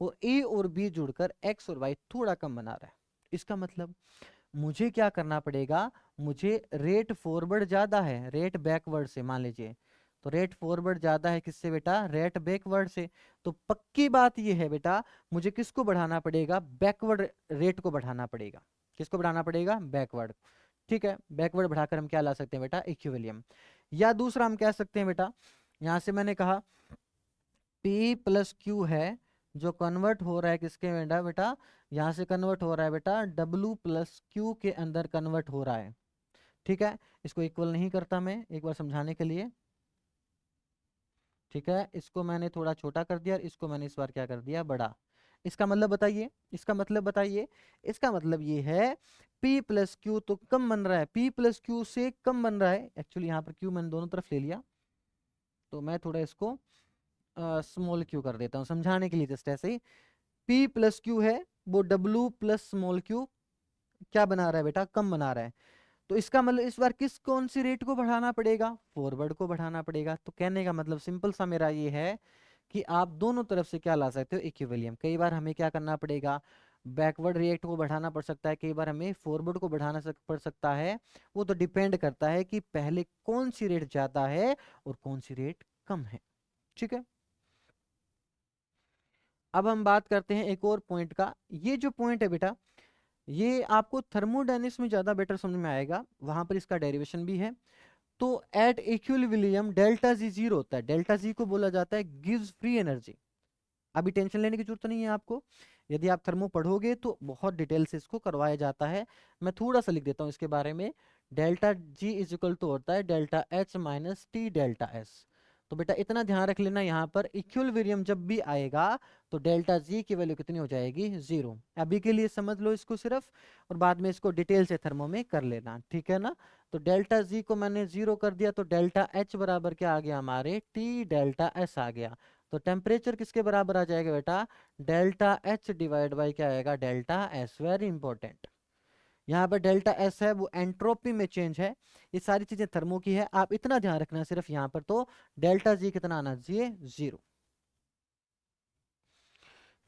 वो a और b जुड़कर x और y थोड़ा कम बना रहा है। इसका मतलब मुझे क्या करना पड़ेगा, मुझे रेट फॉरवर्ड ज्यादा है रेट बैकवर्ड से, मान लीजिए तो रेट फॉरवर्ड ज्यादा है किससे बेटा, रेट बैकवर्ड से। तो पक्की बात ये है बेटा, मुझे किसको बढ़ाना पड़ेगा, बैकवर्ड रेट को बढ़ाना पड़ेगा। किसको बढ़ाना पड़ेगा, बैकवर्ड। ठीक है, बैकवर्ड बढ़ाकर हम क्या ला सकते हैं बेटा, इक्विलिब्रियम। या दूसरा हम कह सकते हैं बेटा, यहां से मैंने कहा P प्लस क्यू है जो कन्वर्ट हो रहा है किसके बेटा, बेटा यहाँ से कन्वर्ट हो रहा है बेटा W प्लस क्यू के अंदर कन्वर्ट हो रहा है। ठीक है, इसको इक्वल नहीं करता मैं एक बार समझाने के लिए। ठीक है, इसको मैंने थोड़ा छोटा कर दिया और इसको मैंने इस बार क्या कर दिया, बड़ा। इसका मतलब बताइए, इसका मतलब बताइए, इसका मतलब ये है P प्लस क्यू तो कम बन रहा है, P प्लस क्यू से कम बन रहा है। एक्चुअली यहाँ पर क्यू मैंने दोनों तरफ ले लिया, तो मैं थोड़ा इसको स्मॉल क्यू कर देता हूँ समझाने के लिए, जस्ट ऐसे ही। P प्लस क्यू है वो W प्लस स्मॉल क्यू क्या बना रहा है बेटा, कम बना रहा है। तो इसका मतलब इस बार किस कौन सी रेट को बढ़ाना पड़ेगा, फॉरवर्ड को बढ़ाना पड़ेगा। तो कहने का मतलब सिंपल सा मेरा ये है कि आप दोनों तरफ से क्या ला सकते हो, इक्विलिब्रियम। कई बार हमें क्या करना पड़ेगा, बैकवर्ड रिएक्ट को बढ़ाना पड़ सकता है, कई बार हमें फॉरवर्ड को बढ़ाना पड़ सकता है। वो तो डिपेंड करता है कि पहले कौन सी रेट ज्यादा है और कौन सी रेट कम है। ठीक है, अब हम बात करते हैं एक और पॉइंट का। ये जो पॉइंट है बेटा, ये आपको थर्मोडायनेमिक्स में ज्यादा बेटर समझ में आएगा, वहां पर इसका डेरिवेशन भी है। तो at equilibrium delta G zero होता है, डेल्टा जी को बोला जाता है गिव्स फ्री एनर्जी। अभी टेंशन लेने की जरूरत नहीं है आपको, यदि आप थर्मो पढ़ोगे तो बहुत डिटेल से इसको करवाया जाता है। मैं थोड़ा सा लिख देता हूँ इसके बारे में। Delta G is equal to होता है delta H minus T delta S. तो बेटा इतना ध्यान रख लेना, यहाँ पर इक्विलिब्रियम जब भी आएगा तो डेल्टा जी की वैल्यू कितनी हो जाएगी, जीरो। अभी के लिए समझ लो इसको सिर्फ, और बाद में इसको डिटेल से थर्मो में कर लेना, ठीक है ना। तो डेल्टा जी को मैंने जीरो कर दिया, तो डेल्टा एच बराबर क्या आ गया हमारे, टी डेल्टा एस आ गया। तो टेम्परेचर किसके बराबर आ जाएगा बेटा, डेल्टा एच डिवाइड बाई क्या आएगा, डेल्टा एस। वेरी इंपॉर्टेंट, यहाँ पर डेल्टा एस है वो एंट्रोपी में चेंज है, ये सारी चीजें थर्मो की है, आप इतना ध्यान रखना सिर्फ यहाँ पर। तो डेल्टा जी कितना आना चाहिए, जीरो।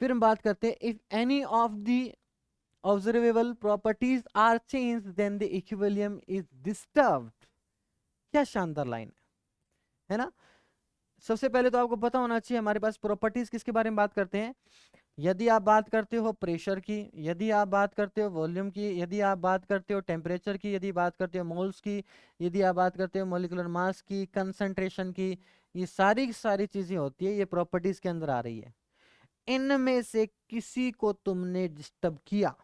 फिर हम बात करते हैं if any of the observable properties are change then the equilibrium is disturbed. क्या शानदार लाइन है ना। सबसे पहले तो आपको पता होना चाहिए हमारे पास प्रॉपर्टीज किसके बारे में बात करते हैं। यदि आप बात करते हो प्रेशर की, यदि आप बात करते हो वॉल्यूम की, यदि आप बात करते हो टेम्परेचर की, यदि बात करते हो मोल्स की, यदि आप बात करते हो मॉलिक्यूलर मास की, कंसंट्रेशन की, ये सारी सारी चीजें होती है, ये प्रॉपर्टीज के अंदर आ रही है। इनमें से किसी को तुमने डिस्टर्ब किया,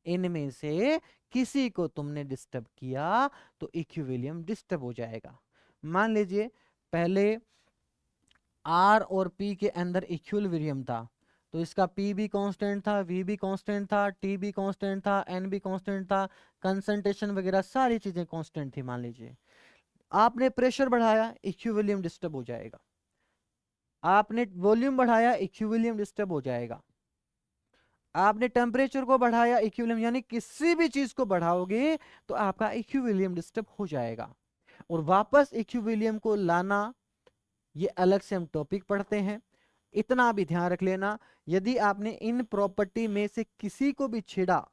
इनमें से किसी को तुमने डिस्टर्ब किया तो इक्विलिब्रियम डिस्टर्ब हो जाएगा। मान लीजिए पहले आर और पी के अंदर इक्विलिब्रियम था, तो इसका पी भी कांस्टेंट था, वी भी कांस्टेंट था, टी भी कांस्टेंट था, एन भी कांस्टेंट था, कंसंट्रेशन वगैरह सारी चीजें कांस्टेंट थी। मान लीजिए आपने प्रेशर बढ़ाया, इक्विलिब्रियम डिस्टर्ब हो जाएगा। आपने वॉल्यूम बढ़ाया, इक्विलिब्रियम डिस्टर्ब हो जाएगा। आपने टेम्परेचर को बढ़ाया, इक्विलिब्रियम, यानी किसी भी चीज को बढ़ाओगे तो आपका इक्विलिब्रियम डिस्टर्ब हो जाएगा। और वापस इक्विलिब्रियम को लाना, ये अलग से हम टॉपिक पढ़ते हैं। इतना भी ध्यान रख लेना, यदि आपने इन प्रॉपर्टी में से किसी को भी छेड़ा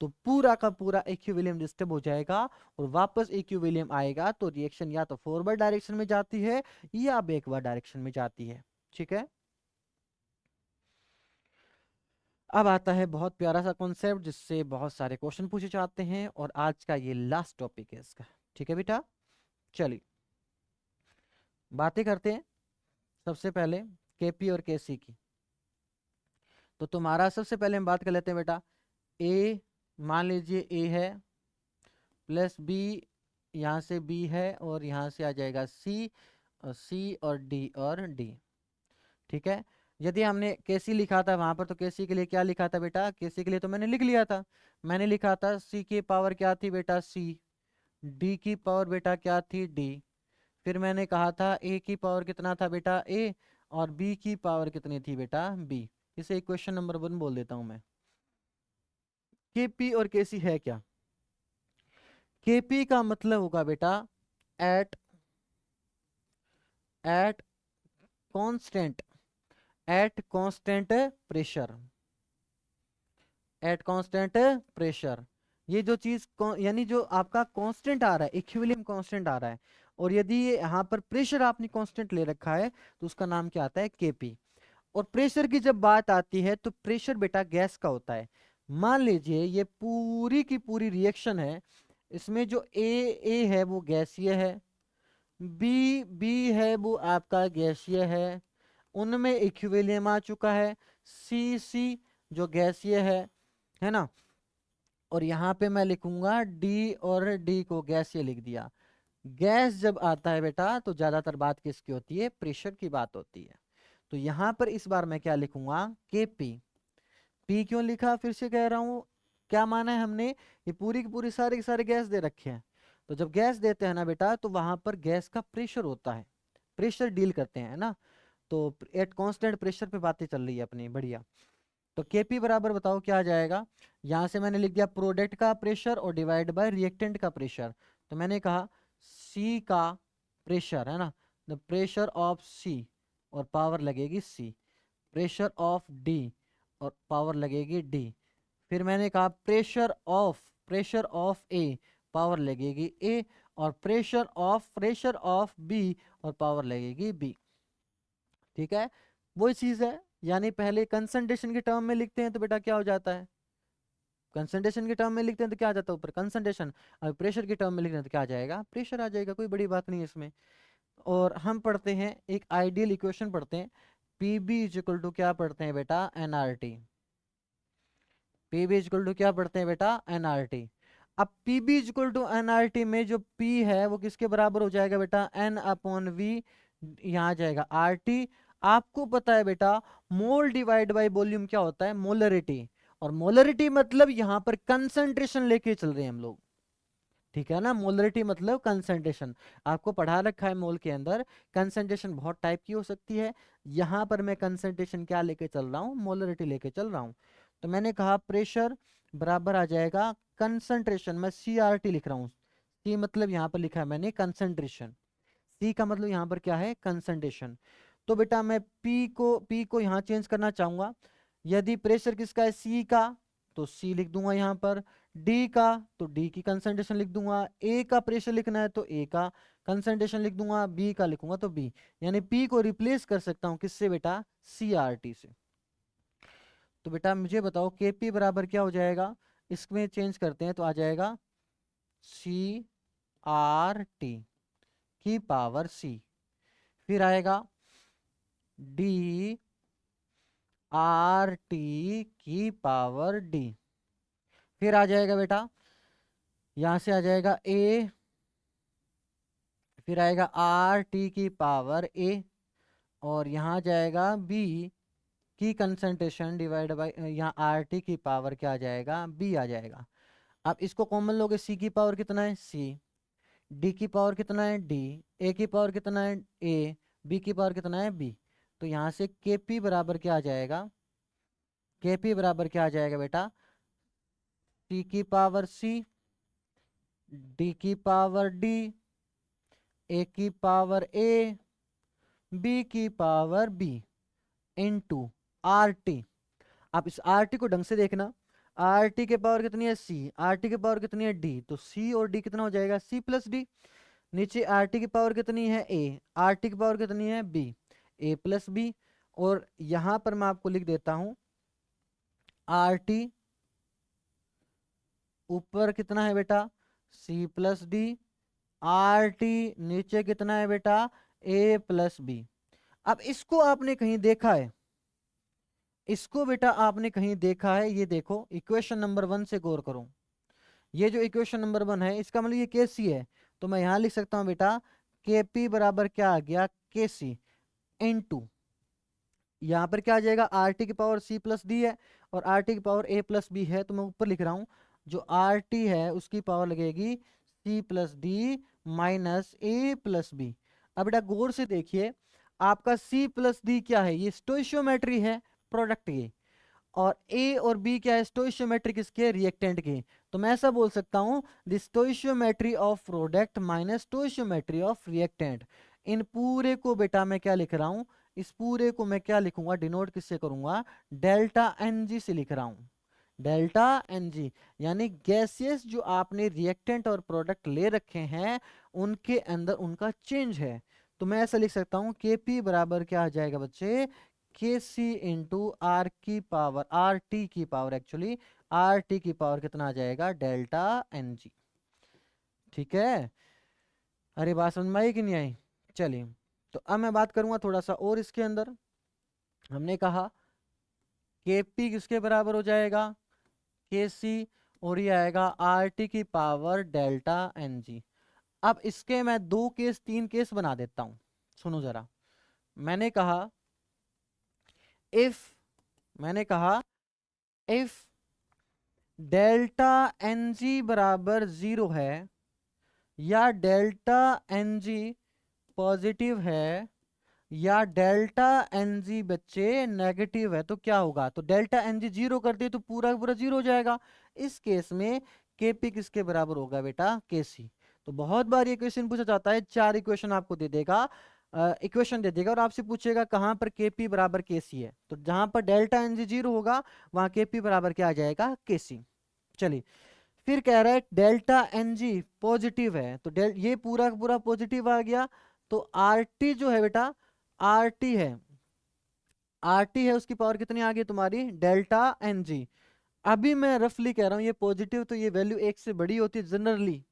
तो पूरा का पूरा इक्विलिब्रियम डिस्टर्ब हो जाएगा। और वापस इक्विलिब्रियम आएगा तो रिएक्शन या तो फॉरवर्ड डायरेक्शन में जाती है या बैकवर्ड डायरेक्शन में जाती है। ठीक है, अब आता है बहुत प्यारा सा कॉन्सेप्ट जिससे बहुत सारे क्वेश्चन पूछे जाते हैं, और आज का ये लास्ट टॉपिक है इसका। ठीक है बेटा, चलिए बातें करते हैं सबसे पहले केपी और केसी की। तो तुम्हारा सबसे पहले हम बात कर लेते हैं बेटा, ए, मान लीजिए ए है प्लस बी, यहाँ से बी है और यहाँ से आ जाएगा सी, और सी और डी। ठीक है, यदि हमने केसी लिखा था वहां पर, तो केसी के लिए क्या लिखा था बेटा, केसी के लिए तो मैंने लिख लिया था। मैंने लिखा था सी की पावर क्या थी बेटा, सी, डी की पावर बेटा क्या थी, डी। फिर मैंने कहा था ए की पावर कितना था बेटा, ए, और बी की पावर कितनी थी बेटा, बी। इसे इक्वेशन नंबर 1 बोल देता हूं मैं। केपी और केसी है क्या, केपी का मतलब होगा बेटा at at constant, at constant pressure, at constant pressure. ये जो चीज यानी जो आपका कांस्टेंट आ रहा है, इक्विलिब्रियम कांस्टेंट आ रहा है, और यदि ये यहाँ पर प्रेशर आपने कांस्टेंट ले रखा है तो उसका नाम क्या आता है, केपी। और प्रेशर की जब बात आती है तो प्रेशर बेटा गैस का होता है। मान लीजिए ये पूरी की पूरी रिएक्शन है, इसमें जो ए है वो गैसीय है, बी है वो आपका गैसीय है, उनमें इक्विलिब्रियम आ चुका है, सी जो गैसीय है ना। और यहाँ पे मैं लिखूंगा डी, और डी को गैसीय लिख दिया। गैस जब आता है बेटा तो ज्यादातर बात किसकी होती है, प्रेशर की बात होती है। तो यहाँ पर इस बार मैं क्या लिखूंगा, के पी। पी क्यों लिखा, फिर से कह रहा हूँ, क्या माना है हमने, ये पूरी की पूरी सारे के सारे गैस दे रखे हैं। तो जब गैस देते हैं ना बेटा तो वहां पर गैस का प्रेशर होता है, प्रेशर डील करते हैं ना। तो एट कांस्टेंट प्रेशर पे बातें चल रही है अपनी, बढ़िया। तो Kp बराबर बताओ क्या आ जाएगा, यहां से मैंने लिख दिया प्रोडक्ट का प्रेशर और डिवाइड बाय रिएक्टेंट का प्रेशर। तो मैंने कहा C का प्रेशर है ना, द प्रेशर ऑफ C, और पावर लगेगी C, प्रेशर ऑफ D और पावर लगेगी D। फिर मैंने कहा प्रेशर ऑफ A, पावर लगेगी A, और प्रेशर ऑफ B और पावर लगेगी B। ठीक है, वही चीज है, यानी पहले कंसंट्रेशन के टर्म में लिखते हैं तो बेटा क्या हो जाता है, कंसंट्रेशन के टर्म में लिखते हैं तो क्या आ जाता है ऊपर कंसंट्रेशन, और प्रेशर के टर्म में लिखते हैं तो क्या आ जाएगा, प्रेशर आ जाएगा, कोई बड़ी बात नहीं है इसमें। और हम पढ़ते हैं एक आइडियल इक्वेशन पढ़ते हैं, पीबी इज इक्वल टू क्या पढ़ते हैं बेटा, NRT. PB is equal to क्या पढ़ते हैं बेटा, एनआरटी। अब PB is equal to NRT में जो पी है वो किसके बराबर हो जाएगा बेटा, एन अपॉन वी, यहाँ जाएगा आरटी। आपको पता है बेटा मोल डिवाइड बाय वॉल्यूम क्या होता है, मोलरिटी। और मोलरिटी मतलब यहाँ पर कंसंट्रेशन लेके चल रहे हैं हम लोग, ठीक है ना। मोलरिटी मतलब कंसंट्रेशन, आपको पढ़ा रखा है मोल के अंदर। कंसंट्रेशन बहुत टाइप की हो सकती है, यहाँ पर मैं कंसंट्रेशन क्या लेके चल रहा हूँ, मोलरिटी लेके चल रहा हूँ। तो मैंने कहा प्रेशर बराबर आ जाएगा कंसंट्रेशन, मैं CRT लिख रहा हूँ, सी मतलब यहाँ पर लिखा है मैंने कंसंट्रेशन, सी का मतलब यहाँ पर क्या है, कंसंट्रेशन। तो बेटा मैं पी को यहाँ चेंज करना चाहूंगा, यदि प्रेशर किसका है, सी का, तो सी लिख दूंगा यहाँ पर, डी का तो डी की कंसंट्रेशन लिख दूंगा, ए का प्रेशर लिखना है तो ए का कंसंट्रेशन लिख दूंगा, बी का लिखूंगा तो बी, यानी पी को रिप्लेस कर सकता हूं किससे बेटा, CRT से। तो बेटा मुझे बताओ Kp बराबर क्या हो जाएगा, इसमें चेंज करते हैं तो आ जाएगा CRT की पावर C, फिर आएगा DRT की पावर D, फिर आ जाएगा बेटा यहां से आ जाएगा A, फिर आएगा RT की पावर A, और यहाँ जाएगा B की कंसंट्रेशन डिवाइड बाय यहाँ RT की पावर क्या आ जाएगा, B आ जाएगा। अब इसको कॉमन लोगे, C की पावर कितना है C, D की पावर कितना है D, A की पावर कितना है A, B की पावर कितना है B। तो यहाँ से Kp बराबर क्या आ जाएगा, Kp बराबर क्या आ जाएगा बेटा, C की पावर C, D की पावर D, A की पावर A, B की पावर B इंटू RT। आप इस RT को ढंग से देखना, RT के पावर कितनी है C, RT के पावर कितनी है D, तो C और D कितना हो जाएगा C प्लस D। नीचे RT की पावर कितनी है A, RT की पावर कितनी है B, A प्लस B। और यहां पर मैं आपको लिख देता हूं RT ऊपर कितना है बेटा C प्लस D, RT नीचे कितना है बेटा A प्लस B। अब इसको आपने कहीं देखा है, इसको बेटा आपने कहीं देखा है, ये देखो इक्वेशन नंबर 1 से गौर करो, ये जो इक्वेशन नंबर 1 है इसका मतलब ये Kc है, तो मैं यहां लिख सकता हूं बेटा Kp बराबर क्या आ गया Kc इनटू, यहाँ पर क्या आ जाएगा RT की पावर C प्लस डी है और RT की पावर A प्लस बी है, तो मैं ऊपर लिख रहा हूँ जो RT है उसकी पावर लगेगी C plus D minus A plus B. अब बेटा गौर से देखिए, आपका C प्लस डी क्या है, ये स्टोइशियोमेट्री है प्रोडक्ट की, और A और B क्या है स्टोइशियोमेट्री किसके, रिएक्टेंट के। तो मैं ऐसा बोल सकता हूं the stoichiometry of product minus stoichiometry of reactant. इन पूरे को बेटा मैं क्या लिख रहा हूं, इस पूरे को मैं क्या लिखूंगा, डिनोट किससे करूंगा, डेल्टा NG से लिख रहा हूं, डेल्टा NG। यानी गैसेस जो आपने रिएक्टेंट और प्रोडक्ट ले रखे हैं उनके अंदर उनका चेंज है। तो मैं ऐसा लिख सकता हूं Kp बराबर क्या आ जाएगा बच्चे, Kc इंटू आर की पावर, RT की पावर, एक्चुअली RT की पावर कितना आ जाएगा, डेल्टा NG। ठीक है, अरे बात समझ में आई कि नहीं आई। चलिए तो अब मैं बात करूंगा थोड़ा सा और इसके अंदर। हमने कहा Kp किसके बराबर हो जाएगा, Kc, और ये आएगा RT की पावर डेल्टा NG। अब इसके मैं 2 केस 3 केस बना देता हूं, सुनो जरा। मैंने कहा इफ डेल्टा NG बराबर 0 है या डेल्टा NG पॉजिटिव है या डेल्टा NG बच्चे नेगेटिव है तो क्या होगा, तो डेल्टा NG 0 कर दे तो पूरा पूरा 0 हो जाएगा। इस केस में Kp किसके बराबर होगा बेटा, Kc। तो बहुत बार ये क्वेश्चन पूछा जाता है, 4 इक्वेशन आपको दे देगा, इक्वेशन दे देगा और आपसे पूछेगा कहां पर Kp बराबर Kc है, तो जहां पर डेल्टा NG 0 होगा वहां Kp बराबर क्या आ जाएगा, Kc। चलिए फिर कह रहा है डेल्टा NG पॉजिटिव है, तो ये पूरा पूरा पॉजिटिव आ गया, तो RT जो है बेटा, RT है उसकी पावर कितनी आ गई तुम्हारी, डेल्टा NG। अभी मैं रफली कह रहा हूं ये पॉजिटिव, तो ये वैल्यू 1 से बड़ी होती है जनरली,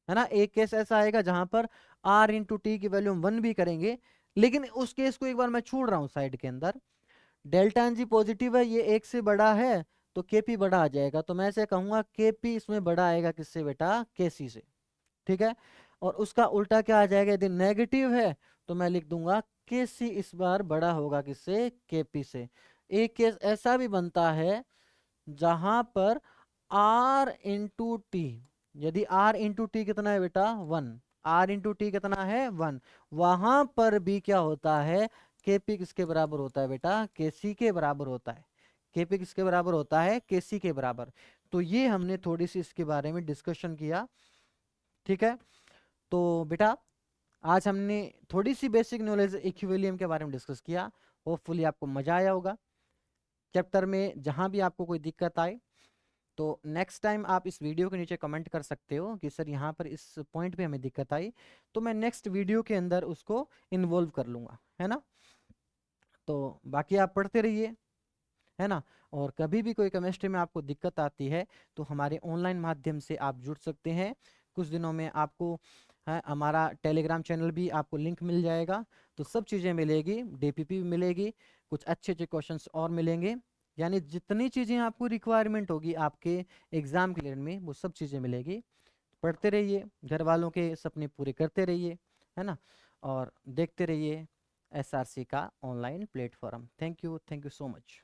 है ना। एक केस ऐसा आएगा जहां पर R इंटू टी की वैल्यू हम 1 भी करेंगे, लेकिन उस केस को एक बार मैं छोड़ रहा हूं साइड के अंदर। डेल्टा NG पॉजिटिव है, ये 1 से बड़ा है तो Kp बड़ा आ जाएगा, तो मैं ऐसे कहूंगा Kp इसमें बड़ा आएगा किससे बेटा, Kc से। ठीक है, और उसका उल्टा क्या आ जाएगा, यदि नेगेटिव है तो मैं लिख दूंगा Kc इस बार बड़ा होगा किससे, Kp से। एक केस ऐसा भी बनता है जहां पर R इंटू टी, यदि R इंटू टी कितना है बेटा 1, R इंटू टी कितना है 1, वहां पर भी क्या होता है, Kp किसके बराबर होता है बेटा, Kc के बराबर होता है। Kp किसके बराबर होता है, Kc के बराबर। तो ये हमने थोड़ी सी इसके बारे में डिस्कशन किया। ठीक है, तो बेटा आज हमने थोड़ी सी बेसिक नॉलेज इक्विलिब्रियम के बारे में डिस्कस किया। होपफुली आपको मजा आया होगा। चैप्टर में जहां भी आपको कोई दिक्कत आए तो नेक्स्ट टाइम आप इस वीडियो के नीचे कमेंट कर सकते हो कि सर यहाँ पर इस पॉइंट पे हमें दिक्कत आई, तो मैं नेक्स्ट वीडियो के अंदर उसको इन्वॉल्व कर लूँगा, है ना। तो बाकी आप पढ़ते रहिए, है ना। और कभी भी कोई केमिस्ट्री में आपको दिक्कत आती है तो हमारे ऑनलाइन माध्यम से आप जुड़ सकते हैं। कुछ दिनों में आपको हमारा टेलीग्राम चैनल भी आपको लिंक मिल जाएगा, तो सब चीज़ें मिलेगी, डीपीपी भी मिलेगी, कुछ अच्छे अच्छे क्वेश्चंस और मिलेंगे, यानी जितनी चीज़ें आपको रिक्वायरमेंट होगी आपके एग्ज़ाम क्लियर में वो सब चीज़ें मिलेगी। पढ़ते रहिए, घर वालों के सपने पूरे करते रहिए, है ना। और देखते रहिए SRC का online platform. Thank you so much.